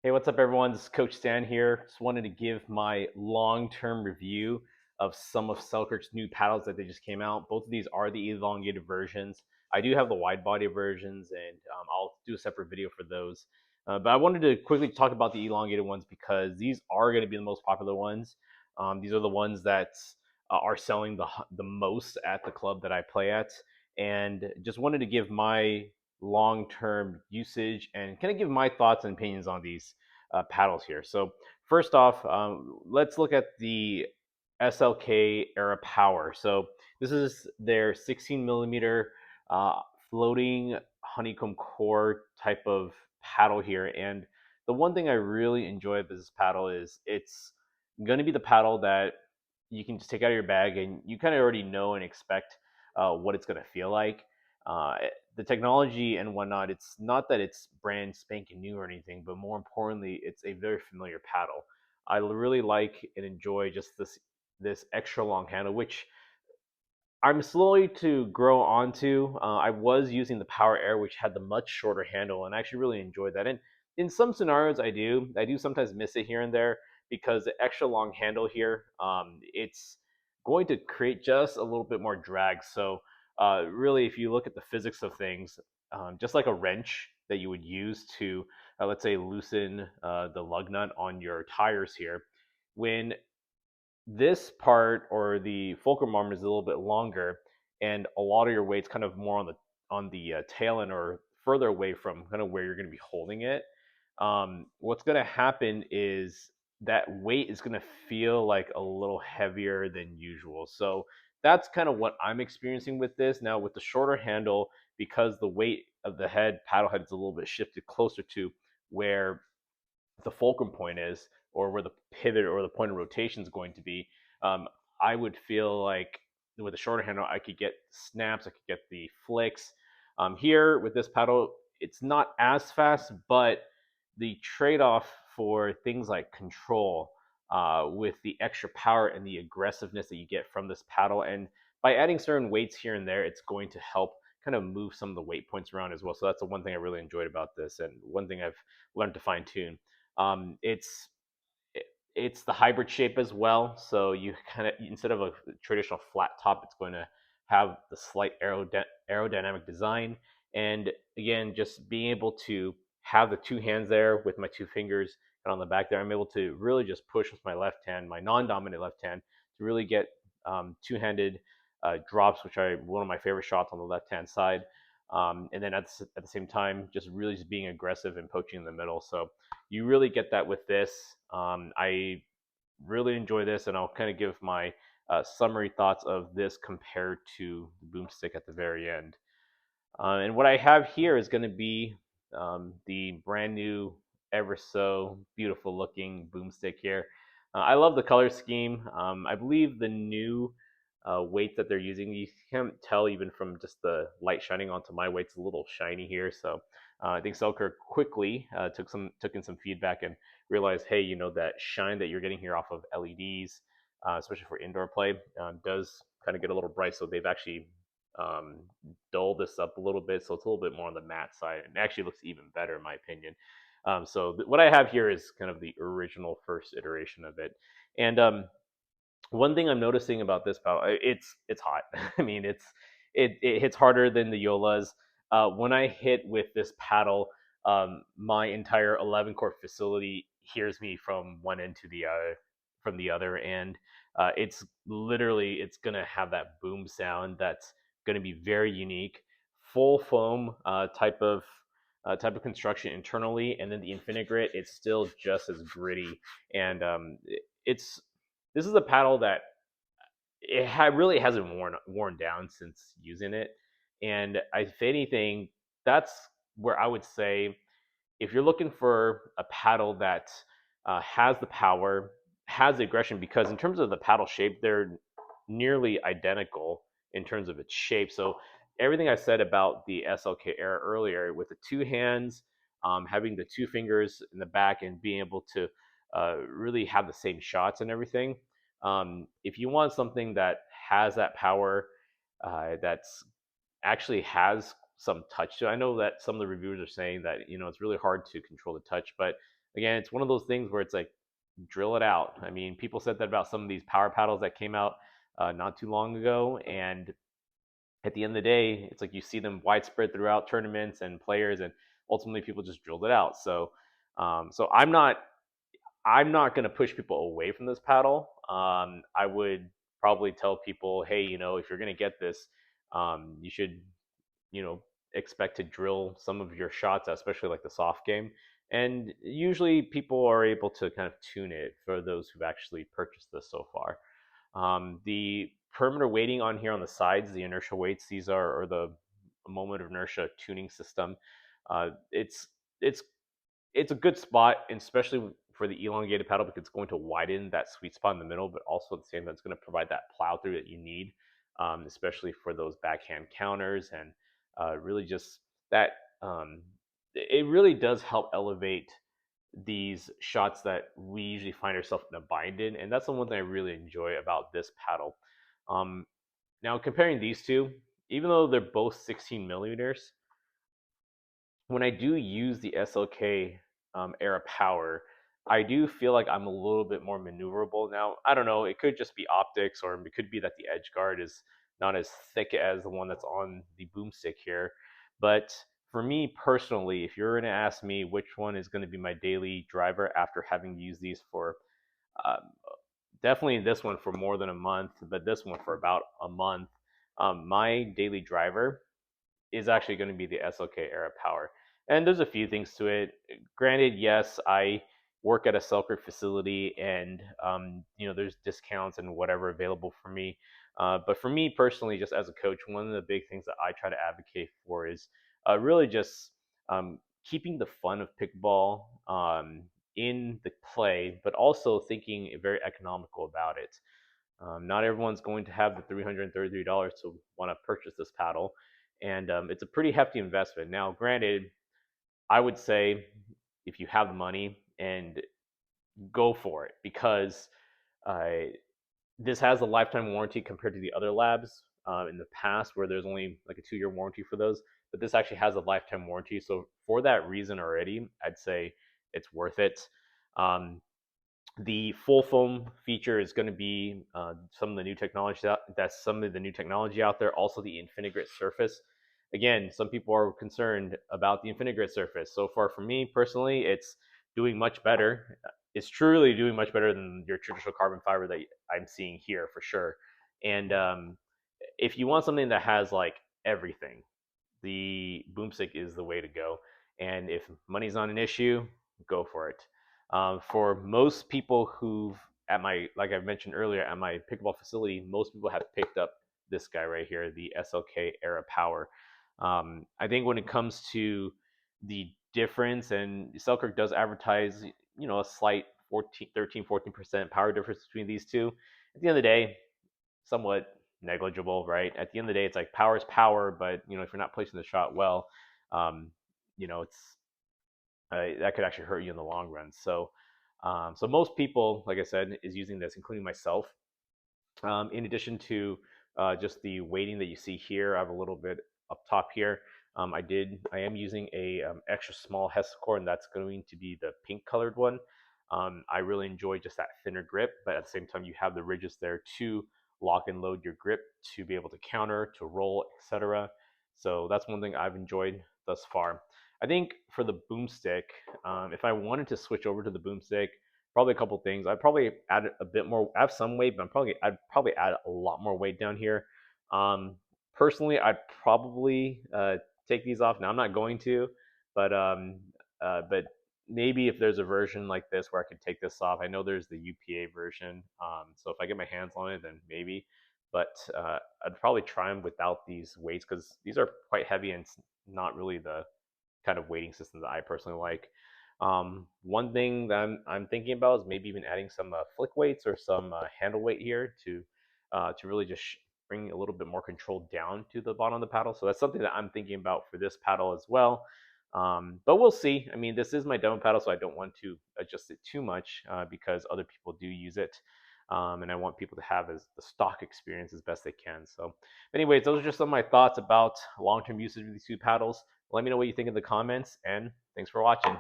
Hey, what's up, everyone? This is Coach Stan here. Just wanted to give my long-term review of some of Selkirk's new paddles that they just came out. Both of these are the elongated versions. I do have the wide body versions, and I'll do a separate video for those. But I wanted to quickly talk about the elongated ones because these are going to be the most popular ones. These are the ones that are selling the most at the club that I play at, and just wanted to give my long-term usage and kind of give my thoughts and opinions on these paddles here. So first off, let's look at the SLK Era Power. So this is their 16 millimeter floating honeycomb core type of paddle here. And the one thing I really enjoy about this paddle is it's going to be the paddle that you can just take out of your bag and you kind of already know and expect what it's going to feel like. Uh, the technology and whatnot, it's not that it's brand spanking new or anything, but more importantly, it's a very familiar paddle. I really like and enjoy just this extra long handle, which I'm slowly to grow onto. I was using the Power Air, which had the much shorter handle, and I actually really enjoyed that. And in some scenarios, I do sometimes miss it here and there because the extra long handle here, it's going to create just a little bit more drag. So, really, if you look at the physics of things, just like a wrench that you would use to, let's say, loosen the lug nut on your tires here, when this part or the fulcrum arm is a little bit longer, and a lot of your weight's kind of more on the tail end or further away from kind of where you're going to be holding it. What's going to happen is that weight is going to feel like a little heavier than usual. So that's kind of what I'm experiencing with this now with the shorter handle, because the weight of the paddle head is a little bit shifted closer to where the fulcrum point is, or where the pivot or the point of rotation is going to be. um, I would feel like with a shorter handle, I could get snaps, I could get the flicks. Here with this paddle, it's not as fast, but the trade-off for things like control, with the extra power and the aggressiveness that you get from this paddle, and by adding certain weights here and there, it's going to help kind of move some of the weight points around as well. So that's the one thing I really enjoyed about this, and one thing I've learned to fine tune. um, it's it's the hybrid shape as well. So you kind of, instead of a traditional flat top, it's going to have the slight aerodynamic design. And again, just being able to have the two hands there with my two fingers and on the back there, I'm able to really just push with my left hand, my non-dominant left hand, to really get two-handed drops, which are one of my favorite shots on the left-hand side. And then at the same time, just really just being aggressive and poaching in the middle. So you really get that with this. I really enjoy this, and I'll kind of give my summary thoughts of this compared to the Boomstick at the very end. And what I have here is going to be the brand new, ever so beautiful looking Boomstick here. I love the color scheme. I believe the new weight that they're using, you can't tell even from just the light shining onto my weight, it's a little shiny here. So I think Selkirk quickly took in some feedback and realized, hey, that shine that you're getting here off of LEDs, especially for indoor play, does kind of get a little bright. So they've actually um, dull this up a little bit, so it's a little bit more on the matte side. It actually looks even better in my opinion. So what I have here is kind of the original first iteration of it. And one thing I'm noticing about this paddle, it's hot. I mean, it hits harder than the Yolas. When I hit with this paddle, my entire 11 court facility hears me from one end to the other, from the other, and it's gonna have that boom sound that's gonna be very unique. Full foam type of construction internally, and then the Infinigrit, it's still just as gritty, and it's this is a paddle that really hasn't worn down since using it. And if anything, that's where I would say, if you're looking for a paddle that has the power, has the aggression, because in terms of the paddle shape, they're nearly identical in terms of its shape. So everything I said about the SLK Era earlier, with the two hands, having the two fingers in the back, and being able to really have the same shots and everything. If you want something that has that power, that's actually has some touch to it. I know that some of the reviewers are saying that it's really hard to control the touch, but again, it's one of those things where it's like drill it out. I mean, people said that about some of these power paddles that came out not too long ago, and at the end of the day, it's like you see them widespread throughout tournaments and players, and ultimately people just drilled it out. So I'm not going to push people away from this paddle. I would probably tell people, hey, if you're going to get this, you should, you know, expect to drill some of your shots, especially like the soft game. And usually people are able to kind of tune it for those who've actually purchased this so far. The perimeter weighting on here on the sides, the inertia weights, these are or the moment of inertia tuning system. It's it's a good spot, especially for the elongated paddle because it's going to widen that sweet spot in the middle, but also at the same time, it's going to provide that plow through that you need, especially for those backhand counters and really just that. It really does help elevate these shots that we usually find ourselves in a bind in, and that's the one thing I really enjoy about this paddle. Um, Now, comparing these two, even though they're both 16 millimeters, when I do use the SLK Era Power, I do feel like I'm a little bit more maneuverable. Now, I don't know, it could just be optics, or it could be that the edge guard is not as thick as the one that's on the boomstick here. But for me personally, if you're going to ask me which one is going to be my daily driver after having used these for uh, definitely this one for more than a month, but this one for about a month, my daily driver is actually going to be the SLK Era Power. And there's a few things to it. Granted, yes, I work at a Selkirk facility, and there's discounts and whatever available for me. But for me personally, just as a coach, one of the big things that I try to advocate for is really just keeping the fun of pickleball in the play, but also thinking very economical about it. Not everyone's going to have the $333 to want to purchase this paddle, and it's a pretty hefty investment. Now, granted, I would say if you have the money and go for it because uh, this has a lifetime warranty compared to the other labs in the past where there's only like a 2-year warranty for those, but this actually has a lifetime warranty. So for that reason already, I'd say it's worth it. Um, the full foam feature is going to be some of the new technology that's some of the new technology out there. Also, the Infinigrit surface. Again, some people are concerned about the Infinigrit surface. So far, for me personally, it's doing much better. It's truly doing much better than your traditional carbon fiber that I'm seeing here for sure. And if you want something that has like everything, the boomstick is the way to go. And if money's not an issue, go for it. For most people who've at my like I mentioned earlier at my pickleball facility, most people have picked up this guy right here, the SLK Era Power. I think when it comes to the difference, and Selkirk does advertise, a slight 14% power difference between these two. At the end of the day, somewhat negligible, right? At the end of the day, it's like power is power, but if you're not placing the shot well, um, it's that could actually hurt you in the long run. So most people, like I said, is using this, including myself. In addition to just the weighting that you see here, I have a little bit up top here. I am using a extra small Hessa core, and that's going to be the pink colored one. I really enjoy just that thinner grip, but at the same time, you have the ridges there to lock and load your grip to be able to counter, to roll, etc. So that's one thing I've enjoyed thus far. I think for the boomstick, if I wanted to switch over to the boomstick, probably a couple things. I'd probably add a bit more. I have some weight, but I'd probably add a lot more weight down here. Personally, I'd probably take these off. Now I'm not going to, but maybe if there's a version like this where I could take this off. I know there's the UPA version. So if I get my hands on it, then maybe. But I'd probably try them without these weights because these are quite heavy and it's not really the kind of weighting system that I personally like. One thing that I'm thinking about is maybe even adding some flick weights or some handle weight here to really just bring a little bit more control down to the bottom of the paddle. So that's something that I'm thinking about for this paddle as well. But we'll see. I mean, this is my demo paddle, so I don't want to adjust it too much because other people do use it. And I want people to have as the stock experience as best they can. So, anyways, those are just some of my thoughts about long-term usage of these two paddles. Let me know what you think in the comments, and thanks for watching.